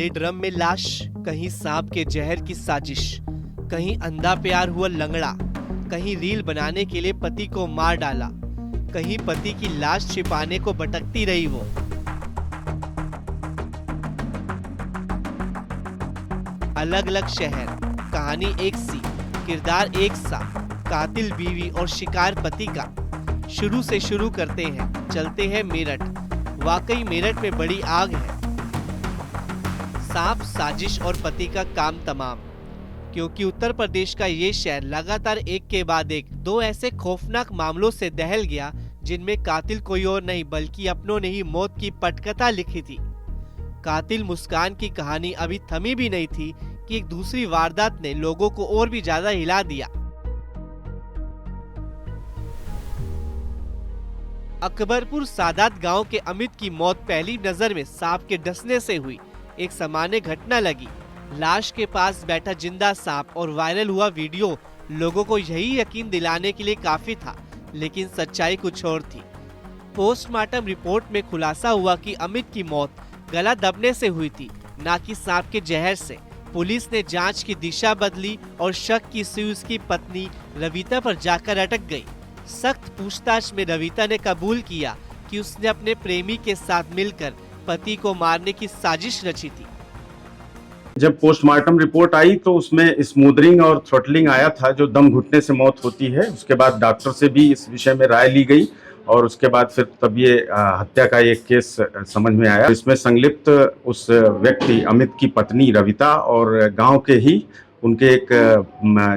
खाली ड्रम में लाश, कहीं सांप के जहर की साजिश, कहीं अंधा प्यार हुआ लंगड़ा, कहीं रील बनाने के लिए पति को मार डाला, कहीं पति की लाश छिपाने को भटकती रही वो। अलग अलग शहर, कहानी एक सी, किरदार एक सा, कातिल बीवी और शिकार पति का। शुरू से शुरू करते हैं, चलते हैं मेरठ। वाकई मेरठ में बड़ी आग है। सांप, साजिश और पति का काम तमाम। क्योंकि उत्तर प्रदेश का ये शहर लगातार एक के बाद एक दो ऐसे खौफनाक मामलों से दहल गया जिनमें कातिल कोई और नहीं बल्कि अपनों ने ही मौत की पटकथा लिखी थी। कातिल मुस्कान की कहानी अभी थमी भी नहीं थी कि एक दूसरी वारदात ने लोगों को और भी ज्यादा हिला दिया। अकबरपुर सादात गांव के अमित की मौत पहली नजर में सांप के डसने से हुई। एक सामान्य घटना लगी। लाश के पास बैठा जिंदा सांप और वायरल हुआ वीडियो लोगों को यही यकीन दिलाने के लिए काफी था, लेकिन सच्चाई कुछ और थी। पोस्टमार्टम रिपोर्ट में खुलासा हुआ कि अमित की मौत गला दबने से हुई थी, न कि सांप के जहर से। पुलिस ने जांच की दिशा बदली और शक की सुई उसकी पत्नी रविता पर जाकर अटक गई। सख्त पूछताछ में रविता ने कबूल किया कि उसने अपने प्रेमी के साथ मिलकर पति को मारने की साजिश रची थी। जब पोस्टमार्टम रिपोर्ट आई तो उसमें स्मूदरिंग और थ्रोटलिंग आया था, जो दम घुटने से मौत होती है। उसके बाद डॉक्टर से भी इस विषय में राय ली गई और उसके बाद फिर तब ये हत्या का एक केस समझ में आया। इसमें संलिप्त उस व्यक्ति अमित की पत्नी रविता और गांव के ही उनके एक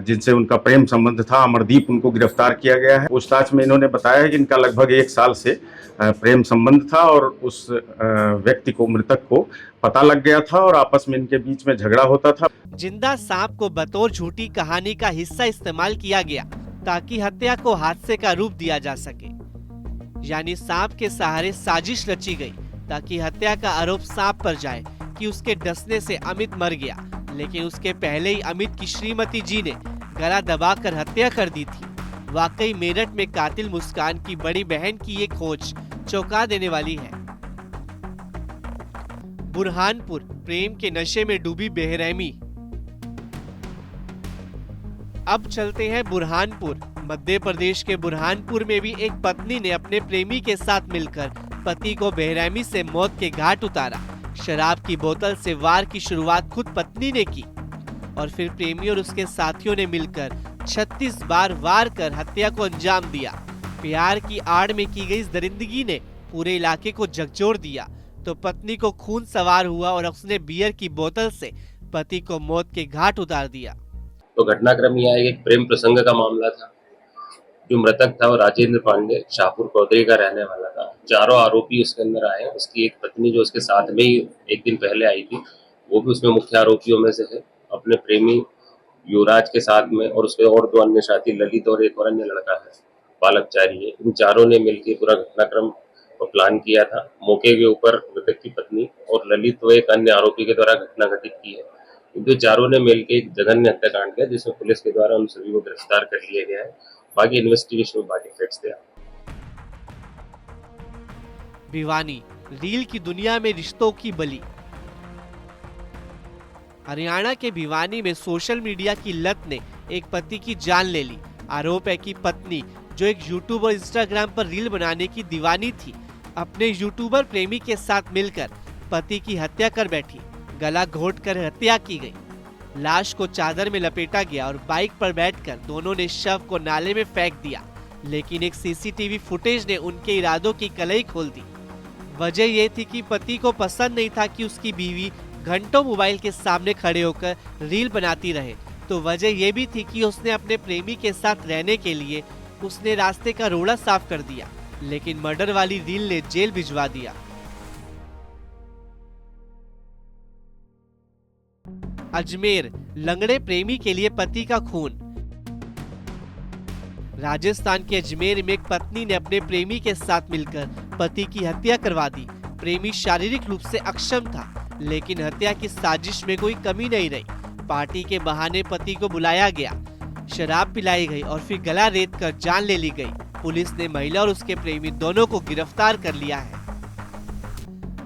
जिनसे उनका प्रेम संबंध था अमरदीप, उनको गिरफ्तार किया गया है। पूछताछ में इन्होंने बताया कि इनका लगभग 1 साल से प्रेम संबंध था और उस व्यक्ति को, मृतक को पता लग गया था और आपस में इनके बीच में झगड़ा होता था। जिंदा सांप को बतौर झूठी कहानी का हिस्सा इस्तेमाल किया गया ताकि हत्या को हादसे का रूप दिया जा सके। यानी सांप के सहारे साजिश रची गई ताकि हत्या का आरोप सांप पर जाए कि उसके डसने से अमित मर गया, लेकिन उसके पहले ही अमित की श्रीमती जी ने गला दबाकर हत्या कर दी थी। वाकई मेरठ में कातिल मुस्कान की बड़ी बहन की ये खोज चौंका देने वाली है। बुरहानपुर, प्रेम के नशे में डूबी बेरहमी। अब चलते हैं बुरहानपुर। मध्य प्रदेश के बुरहानपुर में भी एक पत्नी ने अपने प्रेमी के साथ मिलकर पति को बेरहमी से मौत के घाट उतारा। शराब की बोतल से वार की शुरुआत खुद पत्नी ने की और फिर प्रेमी और उसके साथियों ने मिलकर 36 बार वार कर हत्या को अंजाम दिया। प्यार की आड़ में की गई इस दरिंदगी ने पूरे इलाके को झकझोर दिया तो पत्नी को खून सवार हुआ और उसने बियर की बोतल से पति को मौत के घाट उतार दिया। तो घटनाक्रम यह एक प्रेम प्रसंग का मामला था। जो मृतक था वो राजेंद्र पांडे शाहपुर कौदरी का रहने वाला था। 4 आरोपी उसके अंदर आए। उसकी एक पत्नी जो उसके साथ में ही एक दिन पहले आई थी, वो भी उसमें मुख्य आरोपियों में से है। अपने प्रेमी युवराज के साथ में और उसके और 2 अन्य साथी ललित और एक और अन्य लड़का है, बालकचारी है। इन चारों ने मिलकर पूरा घटनाक्रम को प्लान किया था। मौके के ऊपर मृतक की पत्नी और ललित व एक अन्य आरोपी के द्वारा घटना घटित की है। इन चारों ने मिलकर एक जघन्य हत्याकांड किया जिसमें पुलिस के द्वारा उन सभी को गिरफ्तार कर लिया गया है। बाकी इन्वेस्टिगेशन में बाकी फैक्ट्स थे। भिवानी, रील की दुनिया में रिश्तों की बलि। हरियाणा के भिवानी में सोशल मीडिया की लत ने एक पति की जान ले ली। आरोप है कि पत्नी, जो एक यूट्यूब और इंस्टाग्राम पर रील बनाने की दीवानी थी, अपने यूट्यूबर प्रेमी के साथ मिलकर पति की हत्या कर बैठी। गला घोंटकर हत्या की गई। लाश को चादर में लपेटा गया और बाइक पर बैठकर दोनों ने शव को नाले में फेंक दिया, लेकिन एक सीसीटीवी फुटेज ने उनके इरादों की कलई खोल दी। वजह यह थी कि पति को पसंद नहीं था कि उसकी बीवी घंटों मोबाइल के सामने खड़े होकर रील बनाती रहे, तो वजह यह भी थी कि उसने अपने प्रेमी के साथ रहने के लिए उसने रास्ते का रोड़ा साफ कर दिया, लेकिन मर्डर वाली रील ने जेल भिजवा दिया। अजमेर, लंगड़े प्रेमी के लिए पति का खून। राजस्थान के अजमेर में एक पत्नी ने अपने प्रेमी के साथ मिलकर पति की हत्या करवा दी। प्रेमी शारीरिक रूप से अक्षम था, लेकिन हत्या की साजिश में कोई कमी नहीं रही। पार्टी के बहाने पति को बुलाया गया, शराब पिलाई गई और फिर गला रेत कर जान ले ली गई। पुलिस ने महिला और उसके प्रेमी दोनों को गिरफ्तार कर लिया है।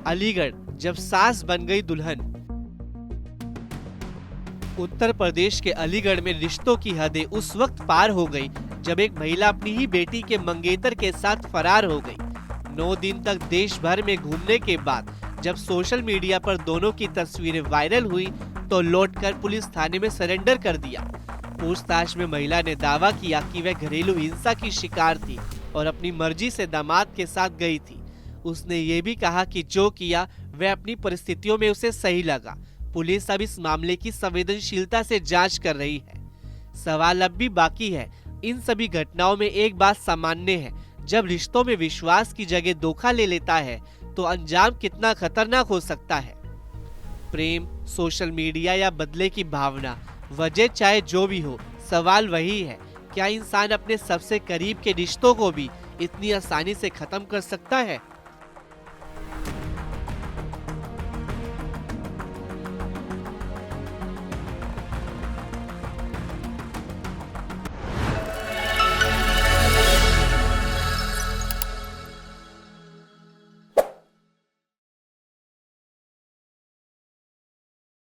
अलीगढ़, जब सास बन गई दुल्हन। उत्तर प्रदेश के अलीगढ़ में रिश्तों की हदें उस वक्त पार हो गई जब एक महिला अपनी ही बेटी के मंगेतर के साथ फरार हो गई। 9 दिन तक देश भर में घूमने के बाद जब सोशल मीडिया पर दोनों की तस्वीरें वायरल हुई तो लौटकर पुलिस थाने में सरेंडर कर दिया। पूछताछ में महिला ने दावा किया कि वह घरेलू हिंसा की शिकार थी और अपनी मर्जी से दामाद के साथ गई थी। उसने ये भी कहा कि जो किया वह अपनी परिस्थितियों में उसे सही लगा। पुलिस अब इस मामले की संवेदनशीलता से जांच कर रही है। सवाल अब भी बाकी है। इन सभी घटनाओं में एक बात सामान्य है, जब रिश्तों में विश्वास की जगह धोखा ले लेता है तो अंजाम कितना खतरनाक हो सकता है। प्रेम, सोशल मीडिया या बदले की भावना, वजह चाहे जो भी हो, सवाल वही है, क्या इंसान अपने सबसे करीब के रिश्तों को भी इतनी आसानी से खत्म कर सकता है?